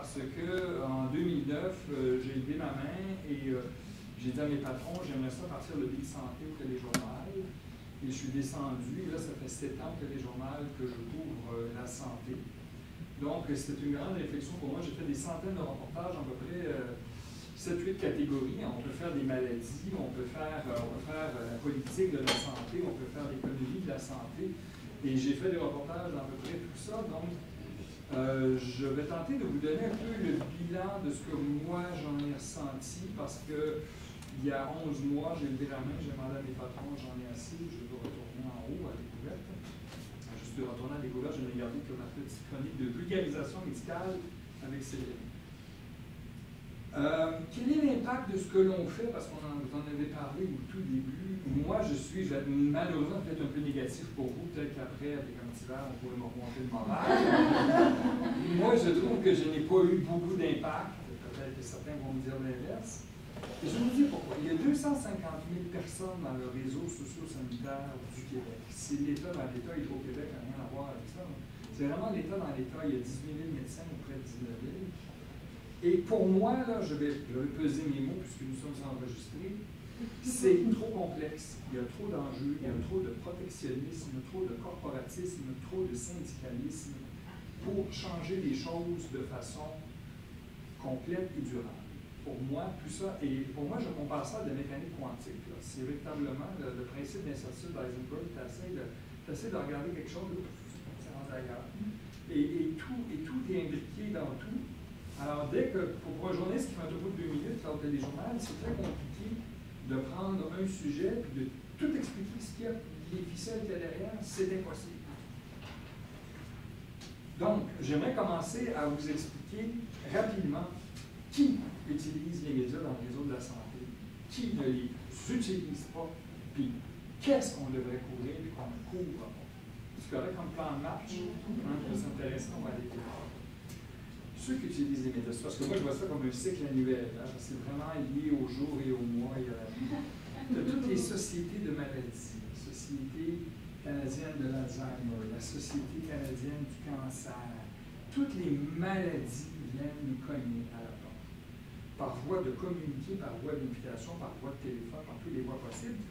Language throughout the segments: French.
parce que en 2009, j'ai levé ma main et j'ai dit à mes patrons, j'aimerais ça partir le Big Santé au Téléjournal. Et je suis descendu, et là, ça fait 7 ans au Téléjournal que je couvre la santé. Donc, c'était une grande réflexion pour moi. J'ai fait des centaines de reportages, à peu près 7-8 catégories. On peut faire des maladies, on peut faire la politique de la santé, on peut faire l'économie de la santé. Et j'ai fait des reportages dans à peu près tout ça. Donc, je vais tenter de vous donner un peu le bilan de ce que moi j'en ai ressenti parce que il y a 11 mois, j'ai levé la main, j'ai demandé à mes patrons, j'en ai assez, je veux retourner en haut à découverte. Je suis retourné à découverte, je n'ai gardé que ma petite chronique de vulgarisation médicale avec Céline. Quel est l'impact de ce que l'on fait? Parce qu'on vous en avait parlé au tout début. Moi, je suis malheureusement peut-être un peu négatif pour vous. Peut-être qu'après, avec un petit verre, on pourrait me remonter le moral. Moi, je trouve que je n'ai pas eu beaucoup d'impact. Peut-être que certains vont me dire l'inverse. Et je vous dis pourquoi. Il y a 250 000 personnes dans le réseau socio-sanitaire du Québec. C'est l'État dans l'État, Hydro-Québec n'a rien à voir avec ça. C'est vraiment l'État dans l'État. Il y a 18 000 médecins auprès de 19 000. Et pour moi, là, je vais peser mes mots puisque nous sommes enregistrés. C'est trop complexe. Il y a trop d'enjeux, il y a trop de protectionnisme, trop de corporatisme, trop de syndicalisme pour changer les choses de façon complète et durable. Pour moi, tout ça, et pour moi, je compare ça à de la mécanique quantique. C'est véritablement le principe d'incertitude d'Eisenberg. Tu essaies de regarder quelque chose, c'est rendu ailleurs. Et tout est imbriqué dans tout. Alors, dès que, pour un journaliste qui fait un topo de 2 minutes, lors du téléjournal, c'est très compliqué de prendre un sujet et de tout expliquer ce qu'il y a, les ficelles qu'il y a derrière, c'est impossible. Donc, j'aimerais commencer à vous expliquer rapidement qui utilise les médias dans le réseau de la santé, qui ne les utilise pas, puis qu'est-ce qu'on devrait couvrir et qu'on ne couvre pas. C'est correct comme plan de match? C'est intéressant, on va aller plus fort. Ceux qui utilisent les médias, parce que moi je vois ça comme un cycle annuel, hein, c'est vraiment lié au jour et au mois et à la vie. De toutes les sociétés de maladies, la Société canadienne de l'Alzheimer, la Société canadienne du cancer, toutes les maladies viennent nous cogner à la porte. Par voie de communiquer, par voie d'invitation, par voie de téléphone, par toutes les voies possibles.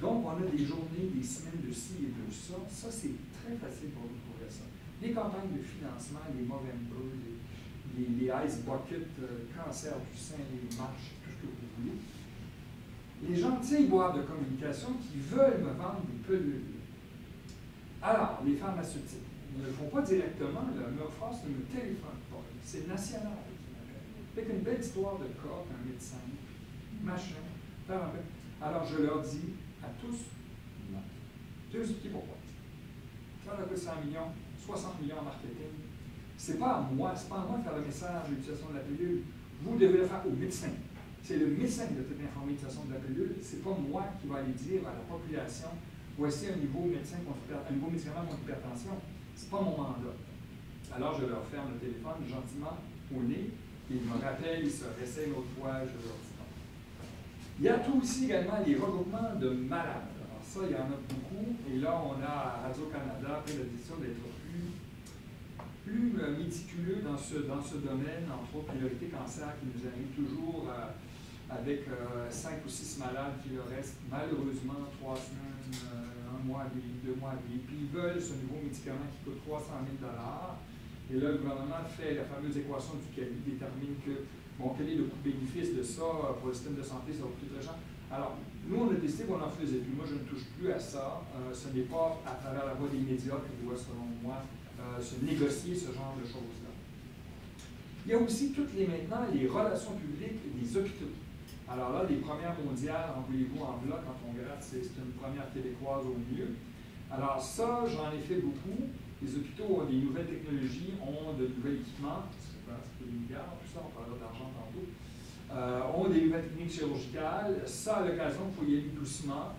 Donc, on a des journées, des semaines de ci et de ça. Ça, c'est très facile pour nous trouver ça. Les campagnes de financement, les Movember, les Ice Bucket, cancer du sein, les marches, tout ce que vous voulez. Les gentils boîtes de communication qui veulent me vendre des pelules. Alors, les pharmaceutiques ne le font pas directement, leur phrase ne me téléphone pas. C'est national. Avec une belle histoire de cas d'un médecin, machin, alors je leur dis à tous, non. Je vais vous expliquer pourquoi. Ça, on a coûté 100 millions, 60 millions en marketing. C'est pas à moi, c'est pas à moi de faire le message de l'utilisation de la pilule. Vous devez le faire au médecin. C'est le médecin qui doit être informé de l'utilisation de la pilule. C'est pas moi qui va aller dire à la population, voici un nouveau médicament contre l'hypertension. C'est pas mon mandat. Alors je leur ferme le téléphone gentiment au nez. Ils me rappellent, ils se réessayent une autre fois, je leur dis non. Il y a tout aussi également les regroupements de malades. Alors ça, il y en a beaucoup. Et là, on a à Radio-Canada pris la décision d'être plus méticuleux dans ce domaine, entre autres priorité cancer qui nous arrive toujours avec 5 ou 6 malades qui leur restent malheureusement 3 semaines, 1 mois à vivre, 2 mois à vivre. Puis ils veulent ce nouveau médicament qui coûte 300 000 $. Et là, le gouvernement fait la fameuse équation du CALI, détermine que, bon, quel est le coût-bénéfice de ça pour le système de santé, ça va coûter très cher. Alors, nous, on a décidé qu'on en faisait plus. Moi, je ne touche plus à ça. Ce n'est pas à travers la voie des médias qu'on doit, selon moi, se négocier ce genre de choses-là. Il y a aussi maintenant les relations publiques des hôpitaux. Alors là, les premières mondiales, envoyez-vous en bloc quand on gratte, c'est une première québécoise au mieux. Alors ça, j'en ai fait beaucoup. Les hôpitaux ont des nouvelles technologies, ont de nouveaux équipements, c'est des milliards, tout ça, on parlera d'argent tantôt, ont des nouvelles techniques chirurgicales. Ça, à l'occasion, il faut y aller doucement.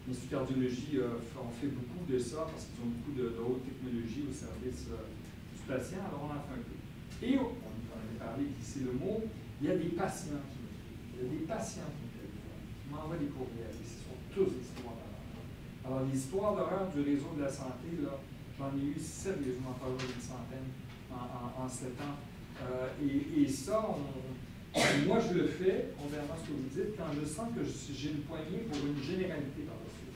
L'Institut de cardiologie on fait beaucoup de ça parce qu'ils ont beaucoup de haute technologie au service du patient, alors on en fait un peu. Et on en avait parlé, c'est le mot, il y a des patients qui me téléphonent. Il y a des patients qui me téléphonent, qui m'envoient des courriels, et ce sont tous des histoires d'horreur. Alors, les histoires d'horreur du réseau de la santé, là, j'en ai eu sérieusement pas une centaine en 7 ans. Et ça, moi je le fais, contrairement à ce que vous dites, quand je sens que j'ai une poignée pour une généralité par-dessus.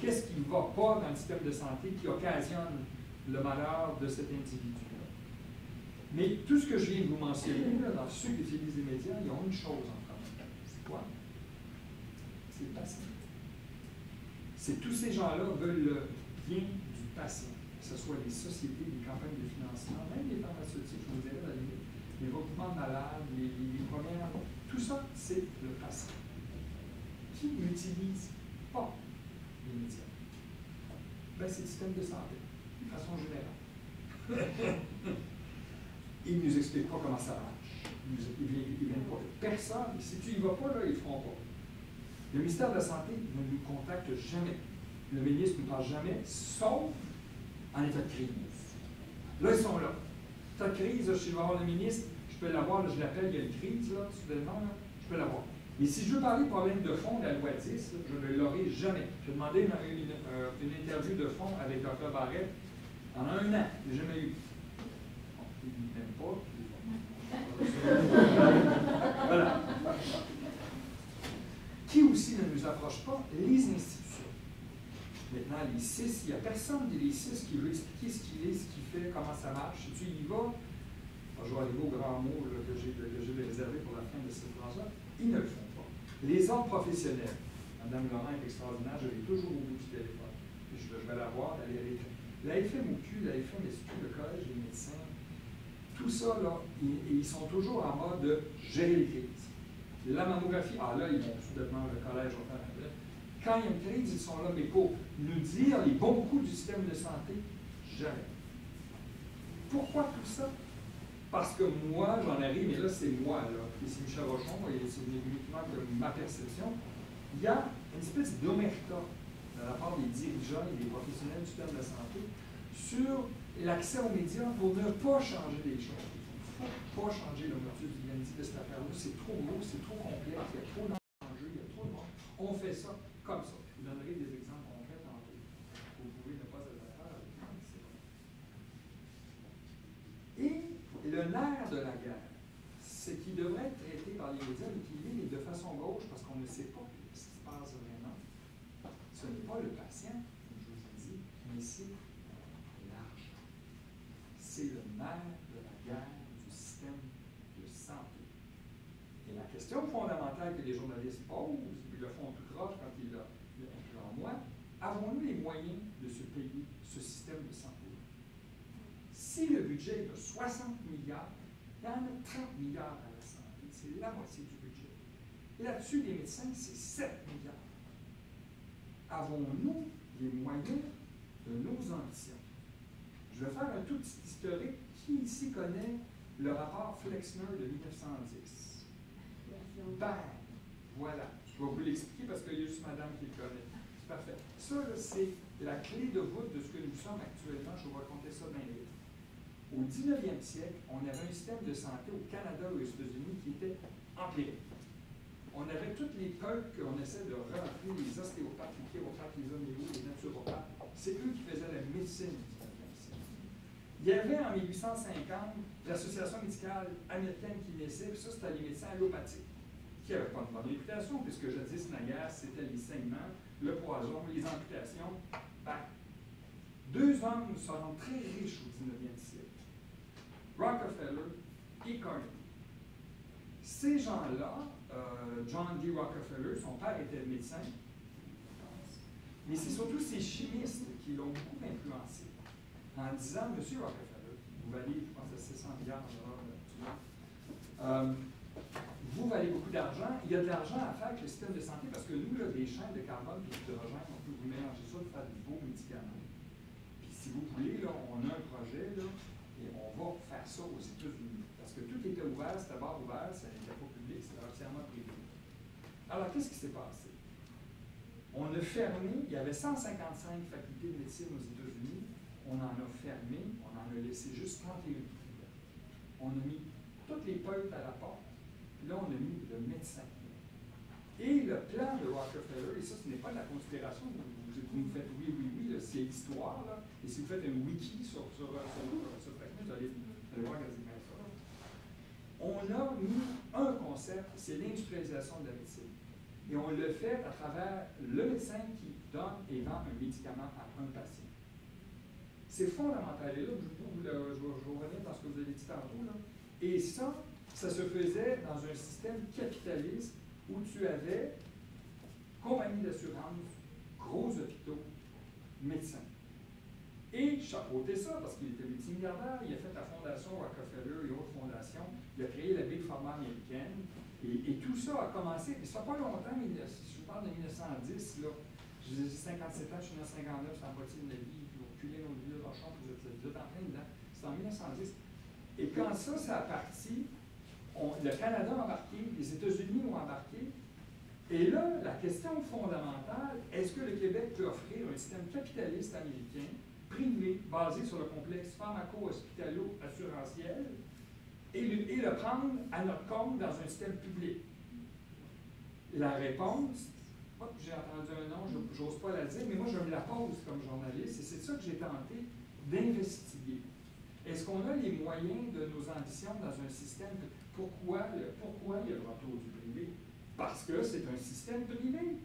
Qu'est-ce qui ne va pas dans le système de santé qui occasionne le malheur de cet individu-là? Mais tout ce que je viens de vous mentionner, là, dans ceux qui utilisent les médias, ils ont une chose en commun. C'est quoi? C'est le patient. C'est tous ces gens-là veulent le bien du patient, que ce soit les sociétés, les campagnes de financement, même les pharmaceutiques, je vous dirais, à la limite, les regroupements de malades, les premières, tout ça, c'est le patient. Qui n'utilise pas les médias? Ben, c'est le système de santé, de façon générale. Ils ne nous expliquent pas comment ça marche. Ils ne viennent pas. Personne, si tu n'y vas pas, là, ils ne le feront pas. Le ministère de la Santé ne nous contacte jamais. Le ministre ne nous parle jamais, sauf en état de crise. Là, ils sont là. État de crise, je vais voir le ministre, je peux l'avoir, je l'appelle, il y a une crise, là, soudainement, là, je peux l'avoir. Mais si je veux parler de problème de fond de la loi 10, là, je ne l'aurai jamais. J'ai demandé une interview de fond avec Dr. Barrett en un an. Je n'ai jamais eu. Bon, il ne m'aime pas. Voilà. Qui aussi ne nous approche pas? Les institutions. Maintenant, les CIS, il n'y a personne des CIS qui veut expliquer ce qu'il est, ce qu'il fait, comment ça marche. Si tu y vas, je vais arriver au grand mot là, que j'ai réservé pour la fin de cette phrase-là, ils ne le font pas. Les ordres professionnels, Mme Laurent est extraordinaire, je l'ai toujours au bout du téléphone. Je vais la voir, elle est réécrite. La FMOQ, la FMSQ, le Collège des médecins, tout ça, là, ils sont toujours en mode de gérer les crises. La mammographie, là, ils vont soudainement, le collège va faire un bref. Quand il y a une crise, ils sont là, mais pour nous dire les bons coups du système de santé, jamais. Pourquoi tout ça? Parce que moi, j'en arrive, mais là, c'est moi, là, et c'est Michel Rochon, et c'est uniquement de ma perception, il y a une espèce d'omerta de la part des dirigeants et des professionnels du système de la santé sur l'accès aux médias pour ne pas changer les choses. Il ne faut pas changer le motus du lundi de cette affaire-là. C'est trop gros, c'est trop complexe, il y a trop d'enjeux, il y a trop de monde. On fait ça comme ça. Je vous donnerai des exemples concrets tantôt. Vous pouvez ne pas être d'accord avec moi, mais c'est bon. Et le nerf de la guerre, c'est qu'il devrait être traité par les médias, mais qu'il est de façon gauche parce qu'on ne sait pas ce qui se passe vraiment. Ce n'est pas le patient, comme je vous ai dit, mais c'est l'argent. C'est le nerf de la guerre du système de santé. Et la question fondamentale que les journalistes posent, ils le font tout croche quand ils l'ont en moi, avons-nous les moyens de se payer ce système de santé? Si le budget est de 60 milliards, il y en a 30 milliards à la santé. C'est la moitié du budget. Là-dessus, les médecins, c'est 7 milliards. Avons-nous les moyens de nos ambitions? Je vais faire un tout petit historique. Qui ici connaît le rapport Flexner de 1910? Ben, voilà. Je vais vous l'expliquer parce qu'il y a juste madame qui le connaît. C'est parfait. Ça, c'est la clé de voûte de ce que nous sommes actuellement. Je vais vous raconter ça bien vite. Au 19e siècle, on avait un système de santé au Canada et aux États-Unis qui était empirique. On avait tous les peuples qu'on essaie de rentrer, les ostéopathes, les chiropathes, les homéos, les naturopathes. C'est eux qui faisaient la médecine du 19e siècle. Il y avait en 1850 l'Association médicale américaine qui naissait, puis ça, c'était les médecins allopathiques, qui n'avaient pas de bonne réputation, puisque jadis, naguère, c'était les saignements, le poison, les amputations. Ben, deux hommes se rendent très riches au 19e siècle. Rockefeller et Carnegie. Ces gens-là, John D. Rockefeller, son père était médecin, mais c'est surtout ces chimistes qui l'ont beaucoup influencé en disant, Monsieur Rockefeller, vous valez, je pense, à 600 milliards de dollars, vous valez beaucoup d'argent, il y a de l'argent à faire avec le système de santé parce que nous, là, des chaînes de carbone et d'hydrogène, on peut vous mélanger ça pour faire de beaux médicaments. Puis si vous voulez, là, on a un projet, là, et on va faire ça aux États-Unis. Parce que tout était ouvert, c'était barre ouvert, ça n'était pas public, c'était entièrement privé. Alors, qu'est-ce qui s'est passé? On a fermé, il y avait 155 facultés de médecine aux États-Unis, on en a fermé, on en a laissé juste 31 privées. On a mis toutes les peuples à la porte, puis là, on a mis le médecin. Et le plan de Rockefeller, et ça, ce n'est pas de la conspiration, vous me faites oui, là, c'est l'histoire, là, et si vous faites un wiki sur vous allez voir quasiment ça. c'est l'industrialisation de la médecine. Et on le fait à travers le médecin qui donne et vend un médicament à un patient. C'est fondamental. Et là, je vais revenir dans ce que vous avez dit tantôt. Là. Et ça se faisait dans un système capitaliste où tu avais compagnie d'assurance, gros hôpitaux, médecins. Et chapeauté ça, parce qu'il était multimilliardaire, il a fait la fondation Rockefeller et autres fondations, il a créé la Big Pharma américaine, et tout ça a commencé, et ça n'a pas longtemps, je vous parle de 1910, là, j'ai 57 ans, je suis né en 59, c'est en moitié de la vie, puis vous reculez nos vieux rochons, vous êtes en plein dedans, c'est en 1910. Et quand ça a parti, le Canada a embarqué, les États-Unis ont embarqué, et là, la question fondamentale, est-ce que le Québec peut offrir un système capitaliste américain, privé, basé sur le complexe pharmaco-hospitalo-assurantiel, et le prendre à notre compte dans un système public? La réponse, j'ai entendu un nom, je n'ose pas la dire, mais moi je me la pose comme journaliste, et c'est ça que j'ai tenté d'investiguer. Est-ce qu'on a les moyens de nos ambitions dans un système? Pourquoi il y a le retour du privé? Parce que c'est un système privé.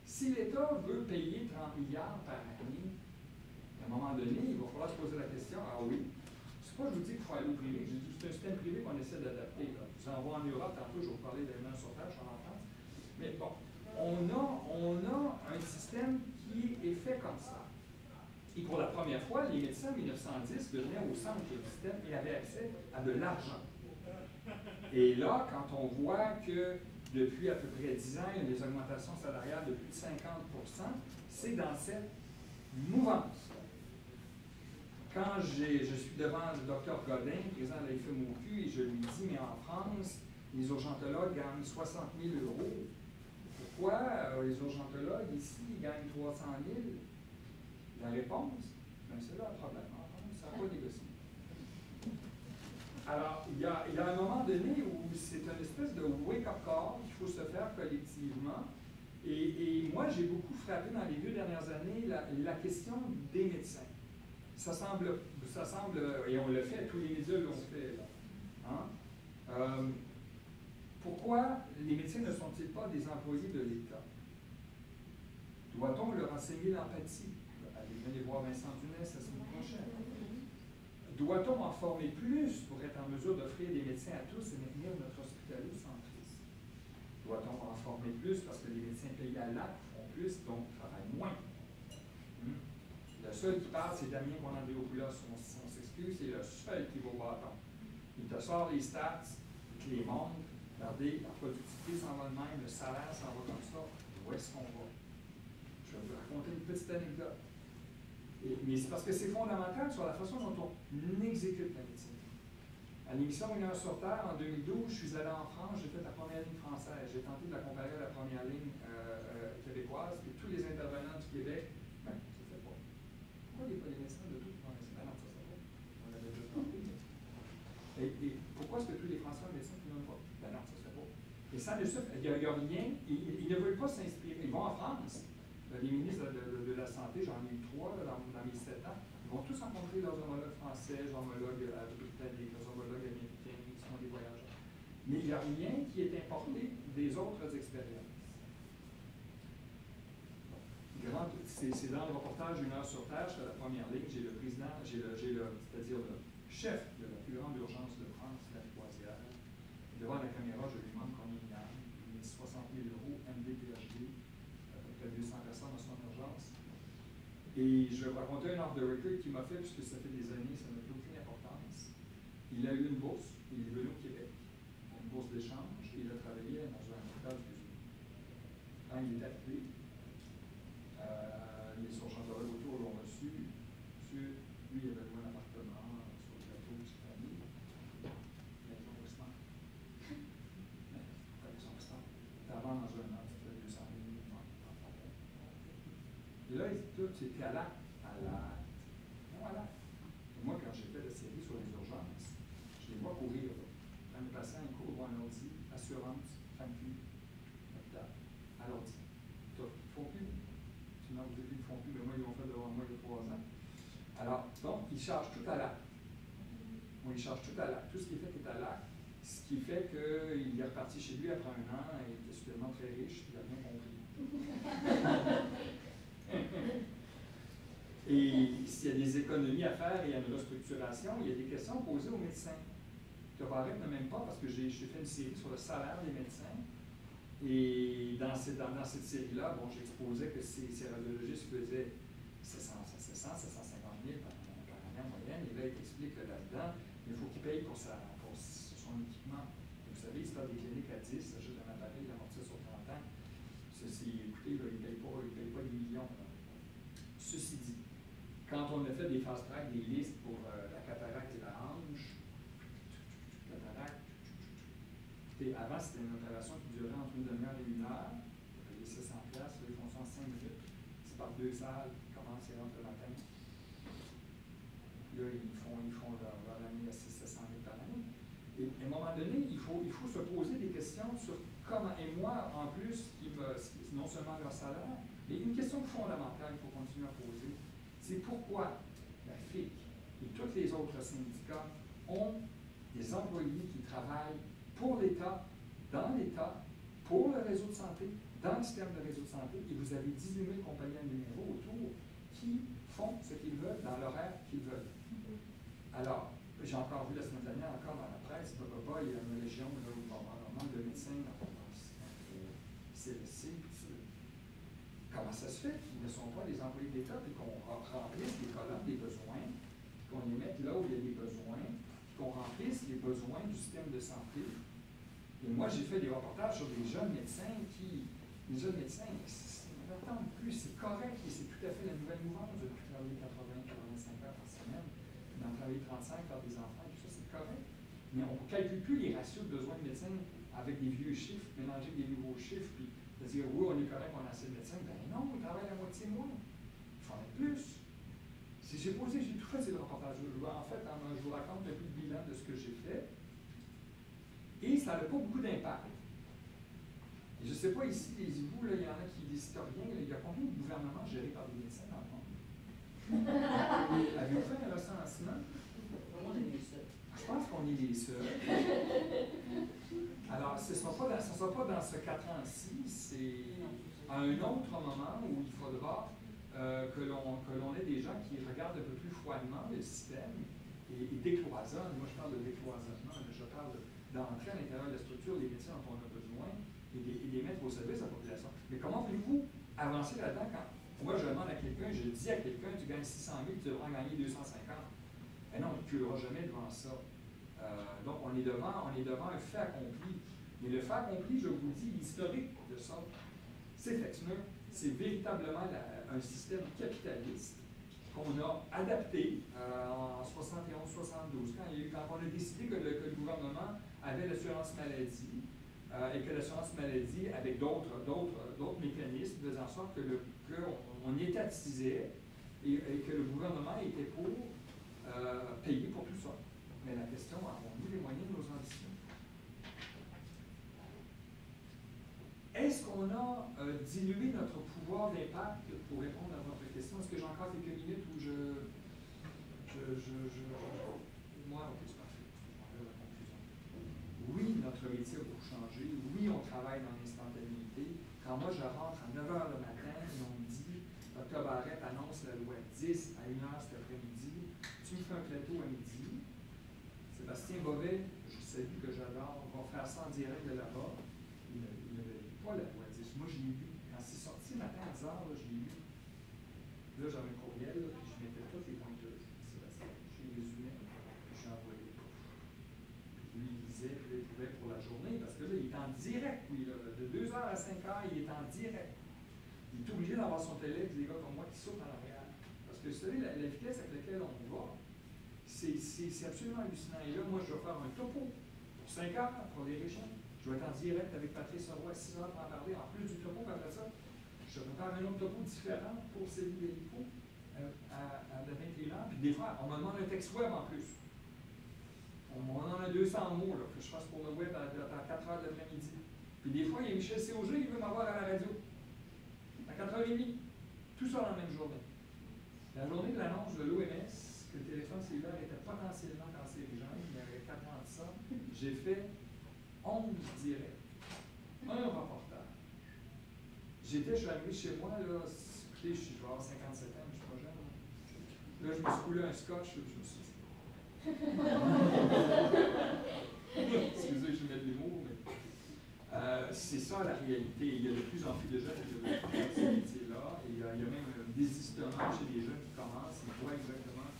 Si l'État veut payer 30 milliards par année, à un moment donné, il va falloir se poser la question, ah oui, c'est pas je vous dis qu'il faut aller au privé, je dis c'est un système privé qu'on essaie d'adapter. Vous en voyez en Europe, tantôt je vais vous parler d'un an sur tâche en France. Mais bon, on a un système qui est fait comme ça. Et pour la première fois, les médecins en 1910 venaient au centre du système et avaient accès à de l'argent. Et là, quand on voit que depuis à peu près 10 ans, il y a des augmentations salariales de plus de 50 %, c'est dans cette mouvance. Quand je suis devant le docteur Godin, président de la FMOQ, et je lui dis, mais en France, les urgentologues gagnent 60 000 €. Pourquoi les urgentologues ici ils gagnent 300 000? La réponse, c'est là le problème. En France, ça n'a pas négocié. Alors, il y a un moment donné où c'est une espèce de wake-up call qu'il faut se faire collectivement. Et moi, j'ai beaucoup frappé dans les 2 dernières années la question des médecins. Ça semble, et on le fait, tous les médias l'ont fait. Hein? Pourquoi les médecins ne sont-ils pas des employés de l'État? Doit-on leur enseigner l'empathie? Venez voir Vincent Dunès la semaine prochaine. Doit-on en former plus pour être en mesure d'offrir des médecins à tous et maintenir notre hospitalo-centrisme? Doit-on en former plus parce que les médecins payés à l'acte font plus, donc travaillent moins? Le seul qui parle, c'est Damien Bonandréopoulos, on s'excuse, c'est le seul qui va au bâton. Il te sort les stats, il te les montre, regardez, la productivité s'en va de même, le salaire s'en va comme ça, où est-ce qu'on va? Je vais vous raconter une petite anecdote. Mais c'est parce que c'est fondamental sur la façon dont on exécute la médecine. À l'émission 1 heure sur Terre, en 2012, je suis allé en France, j'ai fait la première ligne française. J'ai tenté de la comparer à la première ligne québécoise, et tous les intervenants du Québec, ça ne se fait pas. Pourquoi il n'y a pas des médecins de tout? Non, ça se fait pas. On l'avait déjà tenté. Et pourquoi est-ce que tous les Français ont des médecins qui n'ont pas? Ben non, ça ne se fait pas. Et ça ne se fait, il n'y a rien, ils ne veulent pas s'inspirer. Ils vont en France. Les ministres de la Santé, j'en ai eu 3 dans mes 7 ans, ils vont tous rencontrer leurs homologues français, leurs homologues britanniques, leurs homologues américains, qui sont des voyageurs. Mais il n'y a rien qui est importé des autres expériences. C'est dans le reportage 1 heure sur Terre, à la première ligne, j'ai le président, c'est-à-dire le chef de la plus grande urgence de France, la Croisière. Devant la caméra, je lui demande combien il gagne. Il met 60 000 €, MD-PhD. 200 personnes dans son urgence. Et je vais vous raconter un ordre de record qu'il m'a fait, puisque ça fait des années, ça n'a plus aucune importance. Il a eu une bourse, il est venu au Québec, une bourse d'échange, et il a travaillé dans un hôpital aux États-Unis. Quand il est arrivé, les urgentologues autour l'ont reçu. Monsieur, lui, il avait loué un appartement sur le plateau de Chicago. Maison Westmont. Maison Westmont. T'avant dans un an, tu fais 200 000 €. Et là, tout était à l'acte. Non, à l'acte. Et moi, quand j'ai fait la série sur les urgences, je les vois courir. Quand le patient il court voir un ordi, assurance, FAMQ, hôpital, à l'ordi. Ils ne font plus. Sinon, vous dites qu'ils ne font plus, mais moi, ils l'ont fait devant moi il y a 3 ans. Alors, donc, ils chargent tout à l'acte. Moi, ils chargent tout à l'acte. Tout ce qui est fait est à l'acte. Ce qui fait qu'il est reparti chez lui après un an, il était soudainement très riche, puis il n'a rien compris. Et s'il y a des économies à faire et il y a une restructuration, il y a des questions posées aux médecins. Barrett n'a même pas, parce que j'ai fait une série sur le salaire des médecins. Et dans cette série-là, bon, j'exposais que ces radiologistes faisaient 750 000 par année en moyenne. Et là, il explique que là-dedans, il faut qu'il paye pour son équipement. Vous savez, c'est pas des cliniques à 10, ça juste un appareil amorti sur 30 ans. Ceci, écoutez, là, il ne paye pas des millions. Là. Ceci dit, quand on a fait des fast-track, des listes pour la cataracte et la hanche, cataracte, avant, c'était une opération qui durait entre une demi-heure et une heure. Vous payez 600 $, ils font ça en 5 minutes. C'est par 2 salles, ils commencent et rentrent le matin. Là, ils font leur année à 700 000 par année. Et à un moment donné, il faut se poser des questions sur comment, et moi, en plus, non seulement leur salaire, mais une question fondamentale qu'il faut continuer à poser, c'est pourquoi la FIC et tous les autres syndicats ont des employés qui travaillent pour l'État, dans l'État, pour le réseau de santé, dans le système de réseau de santé, et vous avez 18 000 compagnies à numéro autour qui font ce qu'ils veulent dans l'horaire qu'ils veulent. Alors, j'ai encore vu la semaine dernière, encore dans la presse, il y a une région où il va y avoir un manque de médecins dans le CLSC. Comment ça se fait qu'ils ne sont pas des employés de l'État et qu'on remplisse les colonnes des besoins, qu'on les mette là où il y a des besoins, qu'on remplisse les besoins du système de santé? Et moi, j'ai fait des reportages sur des jeunes médecins les jeunes médecins, ne l'attendent plus, c'est correct et c'est tout à fait la nouvelle mouvance de travailler 80-85 heures par semaine, d'en travailler 35, faire des enfants, tout ça, c'est correct. Mais on ne calcule plus les ratios de besoins de médecins avec des vieux chiffres, mélanger des nouveaux chiffres, puis de dire oui, on est correct, on a assez de médecins. Ben non, ils travaillent la moitié moins. Il faut en être plus. Si j'ai tout fait ces reportages. En fait, je vous raconte un peu le bilan de ce que j'ai fait. Et ça n'a pas beaucoup d'impact. Et je ne sais pas ici, vous, il y en a qui des historiens, il y a combien de gouvernements gérés par des médecins dans le monde? Avez-vous fait un recensement? On est les seuls. Je pense qu'on est les seuls. Alors, ce ne sera pas dans ce 4 ans-ci, c'est à un autre moment où il faudra que l'on ait des gens qui regardent un peu plus froidement le système et décloisonnent. Moi, je parle de décloisonnement, je parle d'entrer à l'intérieur de la structure des médecins dont on a besoin et les mettre au service de la population. Mais comment voulez-vous avancer là-dedans quand moi je demande à quelqu'un, je dis à quelqu'un, tu gagnes 600 000, tu devras en gagner 250. Mais non, tu ne reculeras jamais devant ça. Donc, on est devant un fait accompli. Mais le fait accompli, je vous dis, l'historique de ça, c'est Flexner, c'est véritablement un système capitaliste qu'on a adapté en 71-72, quand on a décidé que le gouvernement avait l'assurance maladie et que l'assurance maladie, avec d'autres mécanismes, faisait en sorte qu'on étatisait et que le gouvernement était pour payer pour tout ça. Mais la question, avons-nous les moyens de nos ambitions? Est-ce qu'on a dilué notre pouvoir d'impact pour répondre à votre question? Est-ce que j'ai encore quelques minutes où moi, ok, c'est parfait. Je la conclusion. Oui, notre métier a beaucoup changé. Oui, on travaille dans l'instantanéité. Quand moi, je rentre à 9 h le matin et on me dit, Dr. Barrett annonce la loi 10 à 1 h cet après-midi, tu me fais un plateau à midi. Sébastien Bovet, je salue que j'adore, on va faire ça en direct de là-bas. Il n'avait pas la loi 10. Moi, je l'ai lu. Quand c'est sorti le matin à 10 h, je l'ai lu. Là, j'avais un courriel, là, puis je mettais toutes les pointeuses. Sébastien, je les résumais, puis j'ai envoyé. Puis lui, il disait qu'il pouvait pour la journée, parce que là, il est en direct, oui, là, de 2 h à 5 h, il est en direct. Il est obligé d'avoir son télé, des gars comme moi qui sautent en arrière. Parce que vous savez, la vitesse avec laquelle on va, c'est absolument hallucinant. Et là, moi, je vais faire un topo pour 5 heures pour les régions. Je vais être en direct avec Patrice Roy à 6 heures pour en parler. En plus du topo, après ça, je vais faire un autre topo différent pour Céline Bélico à 21 ans. Puis des fois, on me demande un texte web en plus. On m'en demande 200 mots là, que je fasse pour le web à 4 heures de l'après-midi. Puis des fois, il y a Michel Cauger, il veut m'avoir à la radio. À 4h30. Tout ça dans la même journée. La journée de l'annonce de l'OMS, que le téléphone cellulaire était potentiellement cancérigène, il y avait 4 ans de ça, j'ai fait 11 directs, un reportage. Je suis arrivé chez moi, là, écoutez, je vais avoir 57 ans, mais je suis pas jeune. Là, je me suis coulé un scotch, je me suis dit. Excusez, je mets de l'humour, mais c'est ça la réalité. Il y a de plus en plus de jeunes qui veulent faire ce métier-là. Et il y a même un désistement chez les jeunes qui commencent, ils voient exactement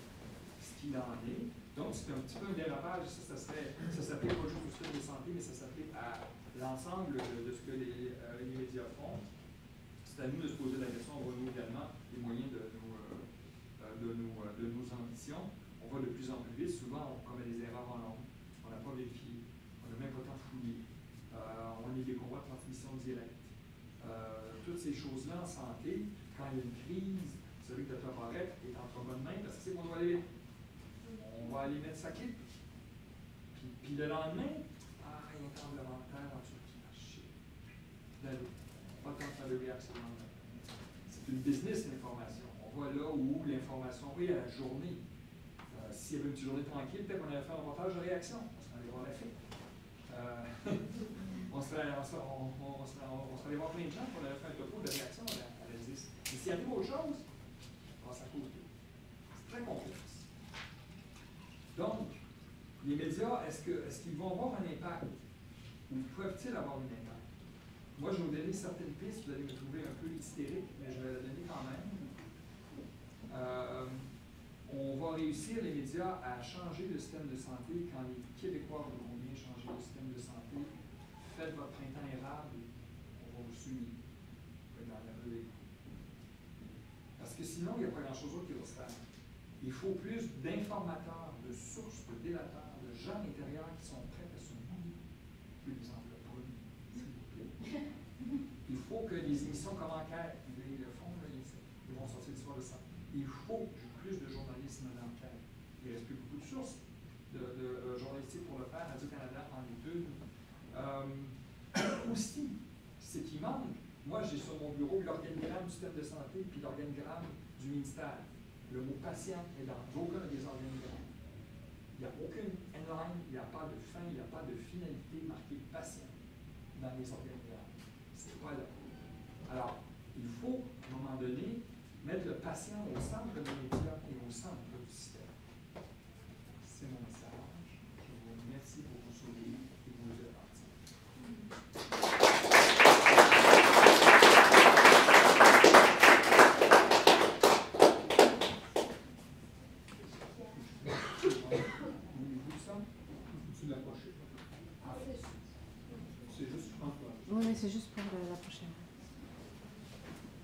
ce qu'il en est. Donc, c'est un petit peu un dérapage. Ça s'applique pas juste au système de santé, mais ça s'applique à l'ensemble de ce que les médias font. C'est à nous de se poser la question, on voit nous également les moyens de nos ambitions. On va de plus en plus vite, souvent on commet des erreurs en nombre, on n'a pas vérifié, on n'a même pas le temps de fouiller, on est des convois de transmission directe. Toutes ces choses-là en santé, quand il y a une crise, celui que Dr. Barrette est entre bonnes mains parce que c'est qu'on doit aller, on va aller mettre sa clé. Puis le lendemain, il y a un tremblement de terre en Turquie. Pas tant de faire de réaction. C'est une business, l'information. On va là où l'information est à la journée. S'il y avait une petite journée tranquille, peut-être qu'on allait faire un reportage de réaction. On serait allé voir la fille. On serait allé voir plein de gens qu'on allait faire un topo de réaction à la 10. Mais s'il y avait autre chose, on passe à côté. C'est très complexe. Donc, les médias, est-ce qu'ils vont avoir un impact? Ou peuvent-ils avoir un impact? Moi, je vais vous donner certaines pistes, vous allez me trouver un peu hystérique, mais je vais la donner quand même. On va réussir, les médias, à changer le système de santé quand les Québécois voudront bien changer le système de santé. Faites votre printemps érable, on va vous suivre dans la relais. Parce que sinon, il n'y a pas grand-chose d'autre qui va se faire. Il faut plus d'informateurs, de sources, de délateurs, de gens à l'intérieur qui sont prêts à se mouiller. Plus d'exemples pour eux, s'il vous plaît. Il faut que les émissions comme enquête, ils le font, là, ils vont sortir l'histoire de ça. Il faut plus de journalisme d'enquête. Il ne reste plus beaucoup de sources de journalistique pour le faire. Radio-Canada en est une. Aussi, c'est qu'il manque. Moi, j'ai sur mon bureau l'organigramme du système de santé puis l'organigramme du ministère. Le mot patient est dans aucun des organigrammes. Il n'y a aucune inline, il n'y a pas de fin, il n'y a pas de finalité marquée patient dans les organigrammes. C'est pas là. Alors, il faut, à un moment donné, mettre le patient au centre des médias et au centre du système. C'est mon message. Je vous remercie pour vos sourires et vos attentions. Oui, c'est juste pour la prochaine.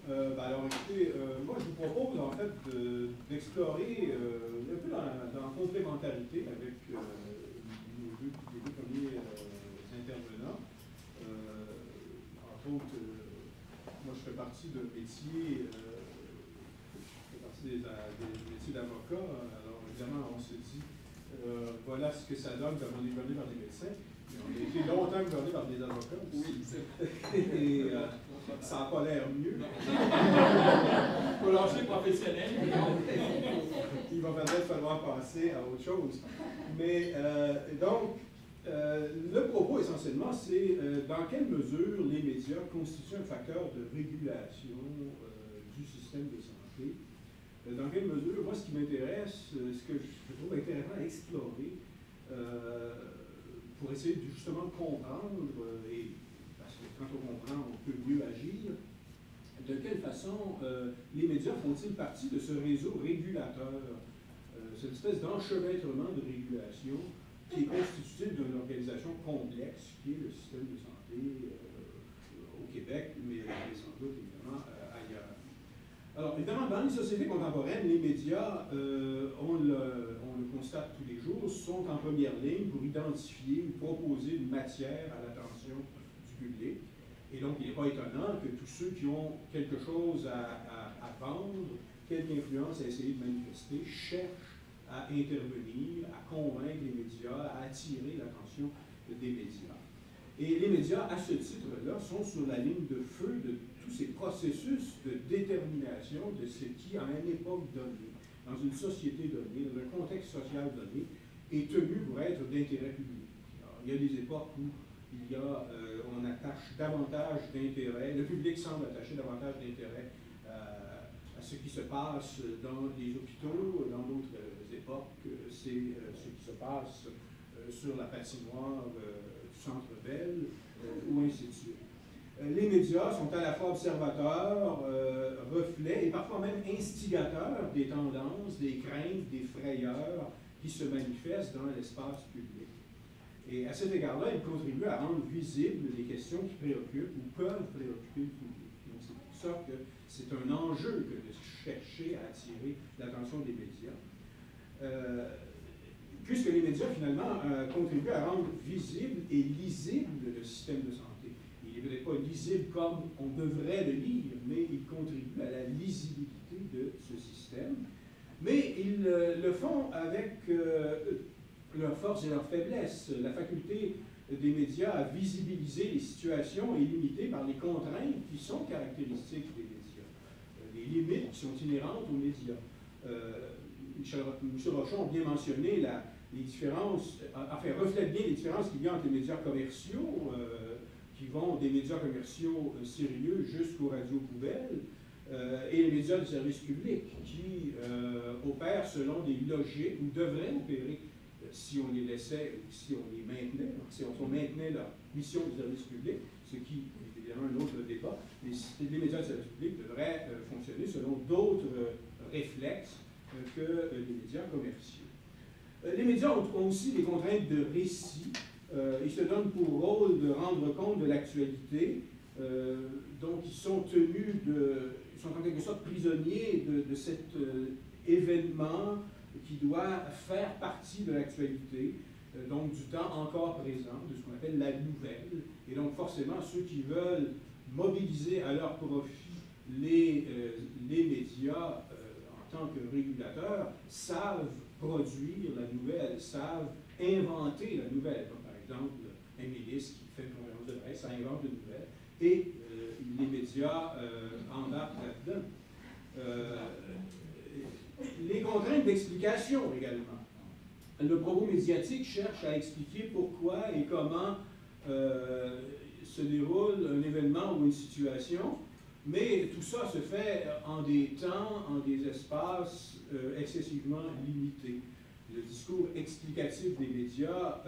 Alors, écoutez, moi, je vous propose, en fait, d'explorer un peu dans la complémentarité avec les deux premiers intervenants. Entre autres, moi, je fais partie d'un métier, des métiers d'avocat. Alors, évidemment, on se dit, voilà ce que ça donne quand on est gouverné par des médecins. Mais on a été longtemps gouverné par des avocats aussi. Oui, c'est vrai. Et ça n'a pas l'air mieux. Il faut lâcher professionnel. Il va peut-être falloir passer à autre chose. Mais donc, le propos essentiellement, c'est dans quelle mesure les médias constituent un facteur de régulation du système de santé. Dans quelle mesure, moi, ce qui m'intéresse, ce que je trouve intéressant à explorer, pour essayer de justement comprendre, et parce que quand on comprend, on peut mieux agir, de quelle façon les médias font-ils partie de ce réseau régulateur, cette espèce d'enchevêtrement de régulation qui est constitué d'une organisation complexe, qui est le système de santé au Québec, mais sans doute évidemment ailleurs. Alors, évidemment, dans les sociétés contemporaines, les médias, on le constate tous les jours, sont en première ligne pour identifier ou proposer une matière à l'attention du public. Et donc, il n'est pas étonnant que tous ceux qui ont quelque chose à vendre, quelque influence à essayer de manifester, cherchent à intervenir, à convaincre les médias, à attirer l'attention des médias. Et les médias, à ce titre-là, sont sur la ligne de feu de tous ces processus de détermination de ce qui, à une époque donnée, dans une société donnée, dans un contexte social donné, est tenu pour être d'intérêt public. Alors, Il y a des époques où on attache davantage d'intérêt, le public semble attacher davantage d'intérêt à ce qui se passe dans les hôpitaux. Dans d'autres époques, c'est ce qui se passe sur la patinoire du Centre Bell, ou ainsi de suite. Les médias sont à la fois observateurs, reflets et parfois même instigateurs des tendances, des craintes, des frayeurs qui se manifestent dans l'espace public. Et à cet égard-là, ils contribuent à rendre visibles les questions qui préoccupent ou peuvent préoccuper le public. Donc c'est pour ça que c'est un enjeu que de chercher à attirer l'attention des médias. Puisque les médias, finalement, contribuent à rendre visible et lisible le système de santé. Il n'est peut-être pas lisible comme on devrait le lire, mais il contribue à la lisibilité de ce système. Mais ils le font avec leurs forces et leurs faiblesses. La faculté des médias à visibiliser les situations est limitée par les contraintes qui sont caractéristiques des médias, les limites qui sont inhérentes aux médias. M. Rochon a bien mentionné les différences, enfin, reflète bien les différences qu'il y a entre les médias commerciaux, qui vont des médias commerciaux sérieux jusqu'aux radios poubelles, et les médias de service public, qui opèrent selon des logiques, ou devraient opérer, si on les laissait, si on les maintenait, si on maintenait leur mission de service public, ce qui est évidemment un autre débat, les médias de service public devraient fonctionner selon d'autres réflexes que les médias commerciaux. Les médias ont aussi des contraintes de récit. Ils se donnent pour rôle de rendre compte de l'actualité. Donc, ils sont en quelque sorte prisonniers de cet événement qui doit faire partie de l'actualité, donc du temps encore présent, de ce qu'on appelle la nouvelle. Et donc, forcément, ceux qui veulent mobiliser à leur profit les médias en tant que régulateurs savent produire la nouvelle, savent inventer la nouvelle. Donc, par exemple, un ministre qui fait une conférence de presse, ça invente une nouvelle, et les médias embarquent là-dedans. Les contraintes d'explication également. Le propos médiatique cherche à expliquer pourquoi et comment se déroule un événement ou une situation, mais tout ça se fait en des temps, en des espaces excessivement limités. Le discours explicatif des médias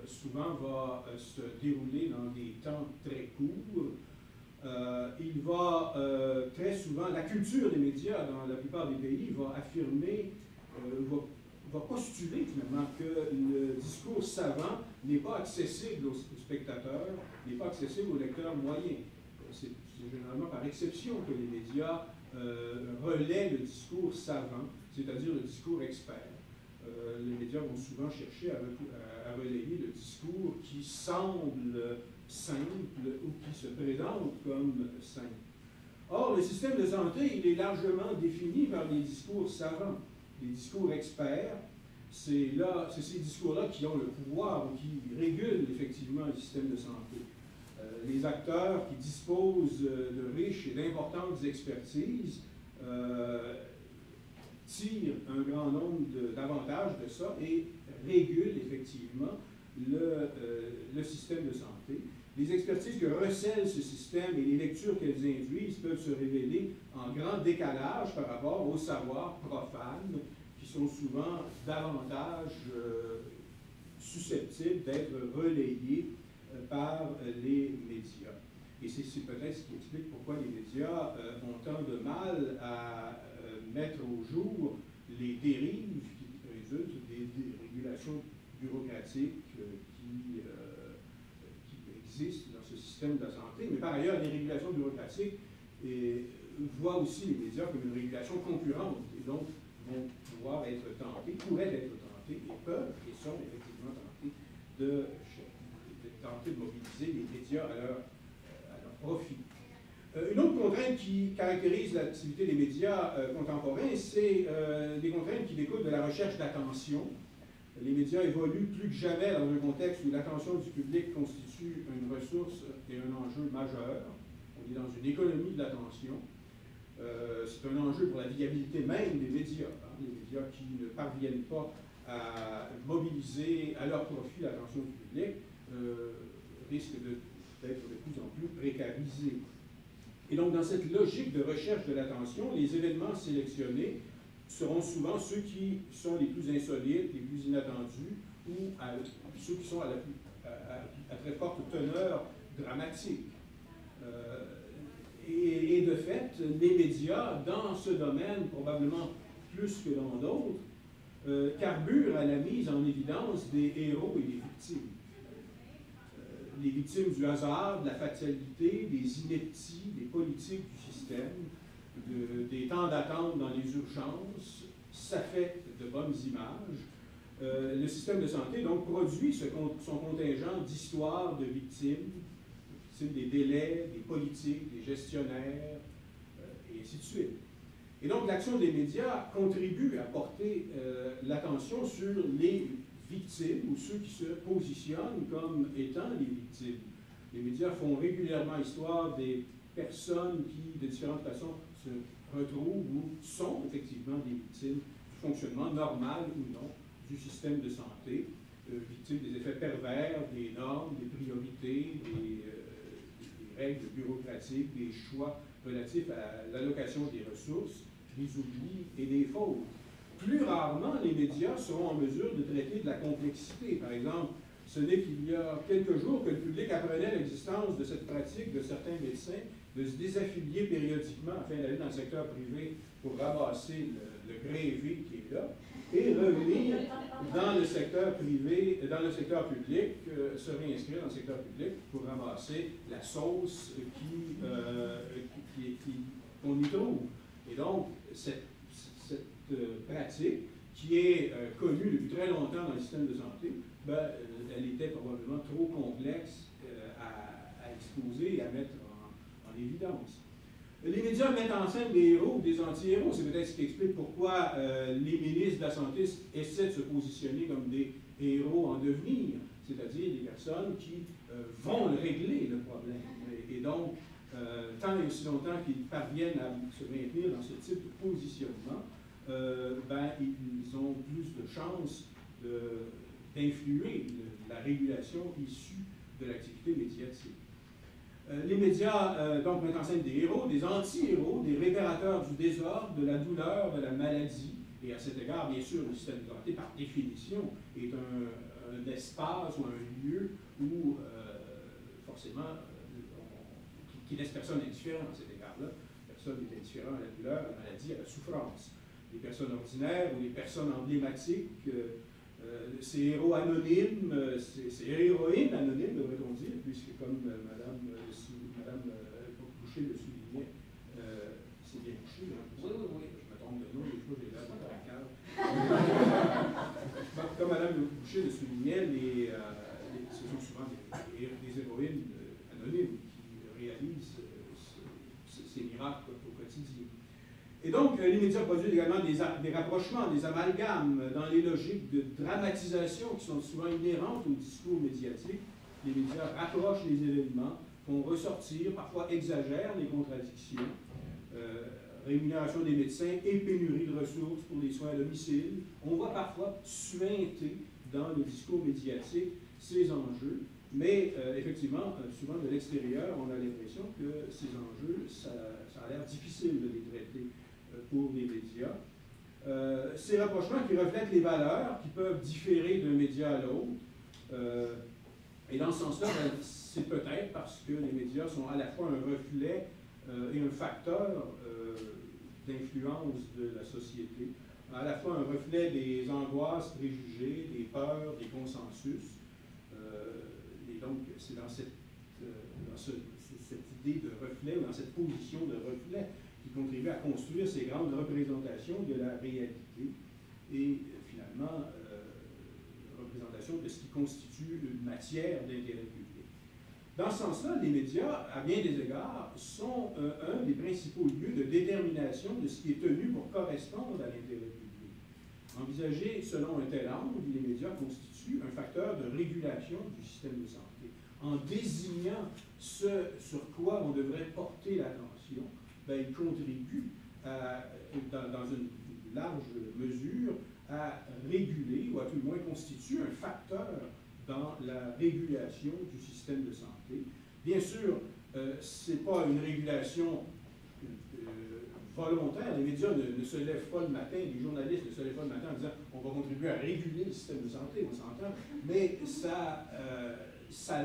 souvent va se dérouler dans des temps très courts. Il va très souvent, la culture des médias dans la plupart des pays va affirmer, va postuler finalement que le discours savant n'est pas accessible aux spectateurs, n'est pas accessible aux lecteurs moyens. C'est généralement par exception que les médias relaient le discours savant, c'est-à-dire le discours expert. Les médias vont souvent chercher à relayer le discours qui semble simple ou qui se présente comme simple. Or, le système de santé, il est largement défini par les discours savants, les discours experts. C'est ces discours-là qui ont le pouvoir ou qui régulent effectivement le système de santé. Les acteurs qui disposent de riches et d'importantes expertises tirent un grand nombre d'avantages de ça et régulent effectivement le système de santé. Les expertises que recèle ce système et les lectures qu'elles induisent peuvent se révéler en grand décalage par rapport aux savoirs profanes qui sont souvent davantage susceptibles d'être relayés par les médias. Et c'est peut-être ce qui explique pourquoi les médias ont tant de mal à mettre au jour les dérives qui résultent des régulations bureaucratiques qui existent dans ce système de la santé. Mais par ailleurs, les régulations bureaucratiques voient aussi les médias comme une régulation concurrente et donc vont pouvoir être tentés, pourraient être tentés et peuvent et sont effectivement tentés de mobiliser les médias à leur profit. Une autre contrainte qui caractérise l'activité des médias contemporains, c'est des contraintes qui découlent de la recherche d'attention. Les médias évoluent plus que jamais dans un contexte où l'attention du public constitue une ressource et un enjeu majeur. On est dans une économie de l'attention. C'est un enjeu pour la viabilité même des médias. Les médias qui ne parviennent pas à mobiliser monopoliser à leur profit l'attention du public risque d'être de plus en plus précarisé. Et donc, dans cette logique de recherche de l'attention, les événements sélectionnés seront souvent ceux qui sont les plus insolites, les plus inattendus, ou ceux qui sont à très forte teneur dramatique. Et de fait, les médias, dans ce domaine, probablement plus que dans d'autres, carburent à la mise en évidence des héros et des victimes. Les victimes du hasard, de la fatalité, des inepties, des politiques du système, des temps d'attente dans les urgences, ça fait de bonnes images. Le système de santé, donc, produit son contingent d'histoires de victimes des délais, des politiques, des gestionnaires, et ainsi de suite. Et donc, l'action des médias contribue à porter l'attention sur les victimes ou ceux qui se positionnent comme étant les victimes. Les médias font régulièrement histoire des personnes qui, de différentes façons, se retrouvent ou sont effectivement des victimes du fonctionnement normal ou non du système de santé, victimes des effets pervers, des normes, des priorités, des règles bureaucratiques, des choix relatifs à l'allocation des ressources, des oublis et des fautes. Plus rarement, les médias seront en mesure de traiter de la complexité. Par exemple, ce n'est qu'il y a quelques jours que le public apprenait l'existence de cette pratique de certains médecins de se désaffilier périodiquement afin d'aller dans le secteur privé pour ramasser le grévé qui est là et revenir dans le secteur privé, dans le secteur public, se réinscrire dans le secteur public pour ramasser la sauce qu'on y trouve. Et donc, cette pratique, qui est connue depuis très longtemps dans le système de santé, elle était probablement trop complexe à exposer et à mettre en évidence. Les médias mettent en scène des héros ou des anti-héros. C'est peut-être ce qui explique pourquoi les ministres de la Santé essaient de se positionner comme des héros en devenir, c'est-à-dire des personnes qui vont régler le problème. Et donc, tant et aussi longtemps qu'ils parviennent à se maintenir dans ce type de positionnement, ils ont plus de chances d'influer la régulation issue de l'activité médiatique. Les médias donc mettent en scène des héros, des anti-héros, des réparateurs du désordre, de la douleur, de la maladie. Et à cet égard, bien sûr, le système de santé, par définition, est un espace ou un lieu où, forcément, qui laisse personne indifférent à cet égard-là. Personne n'est indifférent à la douleur, à la maladie, à la souffrance. Les personnes ordinaires ou les personnes emblématiques, ces héros anonymes, ces héroïnes anonymes, devrait-on dire, puisque comme Madame Boucher le soulignait, c'est bien Boucher, hein? Oui. Je me trompe de nom, des fois j'ai l'air de la cave. Comme Madame Boucher le soulignait, ce sont souvent des héroïnes anonymes qui réalisent ces miracles au quotidien. Et donc, les médias produisent également des rapprochements, des amalgames dans les logiques de dramatisation qui sont souvent inhérentes au discours médiatique. Les médias rapprochent les événements, font ressortir, parfois exagèrent les contradictions, rémunération des médecins et pénurie de ressources pour les soins à domicile. On voit parfois suinter dans le discours médiatique ces enjeux, mais effectivement, souvent de l'extérieur, on a l'impression que ces enjeux, ça a l'air difficile de les traiter pour les médias. Ces rapprochements qui reflètent les valeurs qui peuvent différer d'un média à l'autre. Et dans ce sens-là, c'est peut-être parce que les médias sont à la fois un reflet et un facteur d'influence de la société, à la fois un reflet des angoisses, préjugés, des peurs, des consensus. Et donc, c'est dans cette idée de reflet, ou dans cette position de reflet, qui contribue à construire ces grandes représentations de la réalité et finalement représentation de ce qui constitue une matière d'intérêt public. Dans ce sens-là, les médias, à bien des égards, sont un des principaux lieux de détermination de ce qui est tenu pour correspondre à l'intérêt public. Envisagé selon un tel angle, les médias constituent un facteur de régulation du système de santé. En désignant ce sur quoi on devrait porter l'attention, ils contribuent dans une large mesure à réguler, ou à tout le moins constituer un la régulation du système de santé. Bien sûr, ce n'est pas une régulation volontaire. Les médias ne se lèvent pas le matin, les journalistes ne se lèvent pas le matin en disant on va contribuer à réguler le système de santé, on s'entend, mais ça a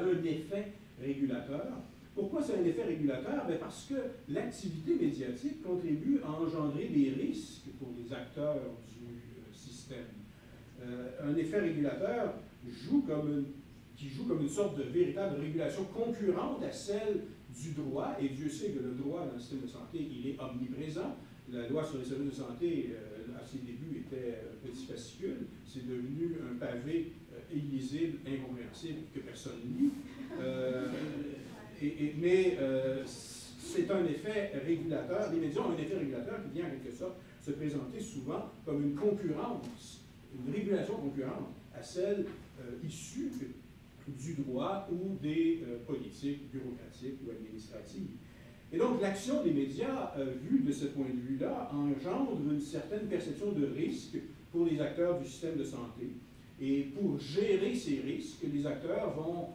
un effet régulateur. Pourquoi c'est un effet régulateur? Bien parce que l'activité médiatique contribue à engendrer des risques pour les acteurs du système. Un effet régulateur qui joue comme une sorte de véritable régulation concurrente à celle du droit, et Dieu sait que le droit dans le système de santé, il est omniprésent. La loi sur les services de santé, à ses débuts, était un petit fascicule. C'est devenu un pavé illisible, incompréhensible, que personne ne lit. Mais c'est un effet régulateur. Les médias ont un effet régulateur qui vient en quelque sorte se présenter souvent comme une concurrence, une régulation concurrente à celle issue du droit ou des politiques bureaucratiques ou administratives. Et donc, l'action des médias, vue de ce point de vue-là, engendre une certaine perception de risque pour les acteurs du système de santé. Et pour gérer ces risques, les acteurs vont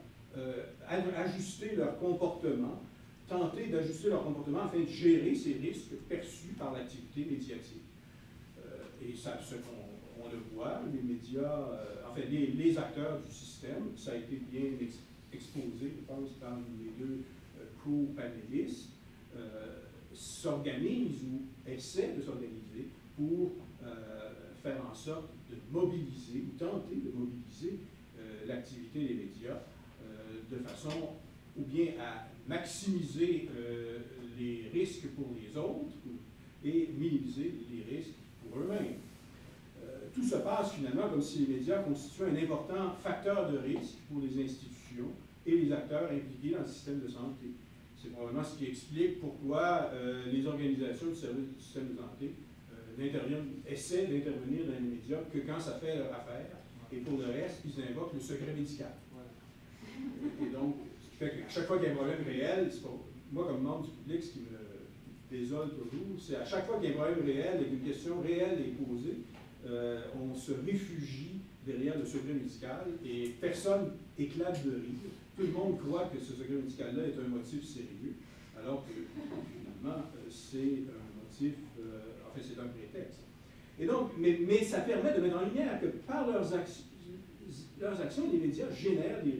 ajuster leur comportement, tenter d'ajuster leur comportement afin de gérer ces risques perçus par l'activité médiatique. Et ça, ce qu'on le voit, les médias, enfin les acteurs du système, ça a été bien exposé, je pense, par les deux co-panélistes, s'organisent ou essaient de s'organiser pour faire en sorte de mobiliser, ou tenter de mobiliser l'activité des médias de façon ou bien à maximiser les risques pour les autres et minimiser les risques pour eux-mêmes. Tout se passe finalement comme si les médias constituaient un important facteur de risque pour les institutions et les acteurs impliqués dans le système de santé. C'est probablement ce qui explique pourquoi les organisations du service du système de santé essaient d'intervenir dans les médias que quand ça fait leur affaire, et pour le reste, ils invoquent le secret médical. Et donc, ce qui fait qu'à chaque fois qu'il y a un problème réel, moi comme membre du public, ce qui me désole toujours, c'est à chaque fois qu'il y a un problème réel et qu'une question réelle est posée, on se réfugie derrière le secret médical et personne éclate de rire. Tout le monde croit que ce secret médical-là est un motif sérieux, alors que finalement, c'est un motif, en fait, c'est un prétexte. Et donc, mais ça permet de mettre en lumière que par leurs actions, les médias génèrent des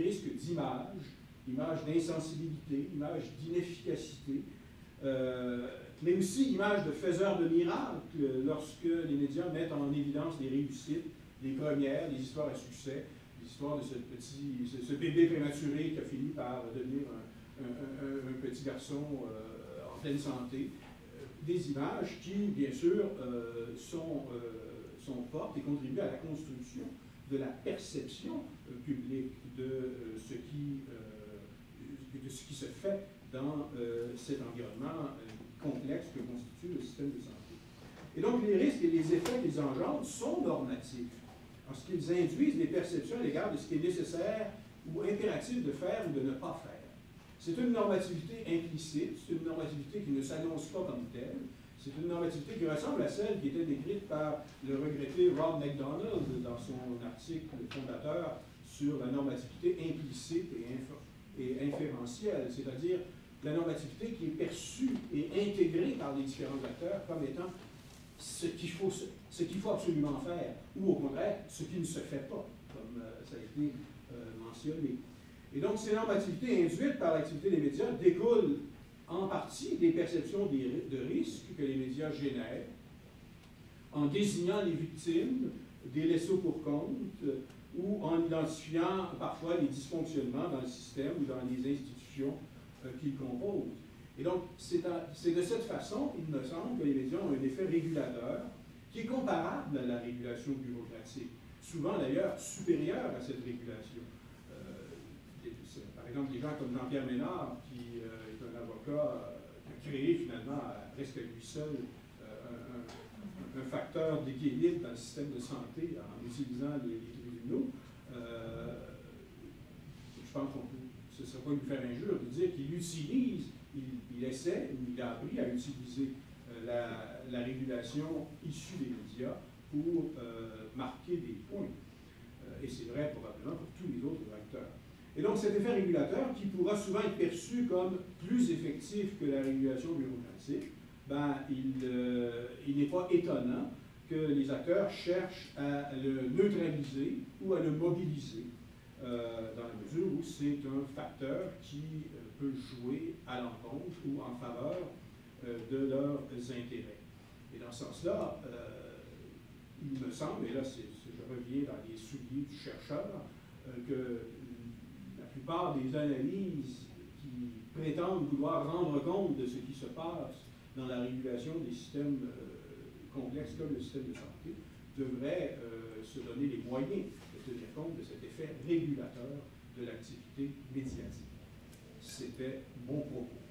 risques d'image d'insensibilité, image d'inefficacité, mais aussi image de faiseurs de miracles lorsque les médias mettent en évidence les réussites, les premières, les histoires à succès, l'histoire de ce bébé prématuré qui a fini par devenir un petit garçon en pleine santé. Des images qui, bien sûr, sont fortes et contribuent à la construction de la perception publique de ce qui se fait dans cet environnement complexe que constitue le système de santé. Et donc, les risques et les effets qu'ils engendrent sont normatifs, parce qu'ils induisent des perceptions à l'égard de ce qui est nécessaire ou impératif de faire ou de ne pas faire. C'est une normativité implicite, c'est une normativité qui ne s'annonce pas comme telle, c'est une normativité qui ressemble à celle qui était décrite par le regretté Rob MacDonald dans son article fondateur sur la normativité implicite et inférentielle, c'est-à-dire la normativité qui est perçue et intégrée par les différents acteurs comme étant ce qu'il faut absolument faire, ou au contraire, ce qui ne se fait pas, comme ça a été mentionné. Et donc, ces normativités induites par l'activité des médias découlent en partie des perceptions de risques que les médias génèrent, en désignant les victimes des laissés pour compte ou en identifiant parfois les dysfonctionnements dans le système ou dans les institutions qu'ils composent. Et donc, c'est de cette façon, il me semble, que les médias ont un effet régulateur qui est comparable à la régulation bureaucratique, souvent d'ailleurs supérieure à cette régulation. Par exemple, des gens comme Jean-Pierre Ménard, qui est un avocat qui a créé finalement, presque à lui seul, un facteur d'équilibre dans le système de santé en utilisant les tribunaux, je pense qu'on peut, ce ne serait pas lui faire injure de dire qu'il utilise, il essaie, ou il a appris à utiliser la régulation issue des médias pour marquer des points. Et c'est vrai probablement pour tous tous les autres acteurs. Et donc cet effet régulateur, qui pourra souvent être perçu comme plus effectif que la régulation bureaucratique, ben, il n'est pas étonnant que les acteurs cherchent à le neutraliser ou à le mobiliser, dans la mesure où c'est un facteur qui peut jouer à l'encontre ou en faveur de leurs intérêts. Et dans ce sens-là, il me semble, et là je reviens dans les souliers du chercheur, que la plupart des analyses qui prétendent vouloir rendre compte de ce qui se passe dans la régulation des systèmes complexes comme le système de santé devraient se donner les moyens de tenir compte de cet effet régulateur de l'activité médiatique. C'était mon propos.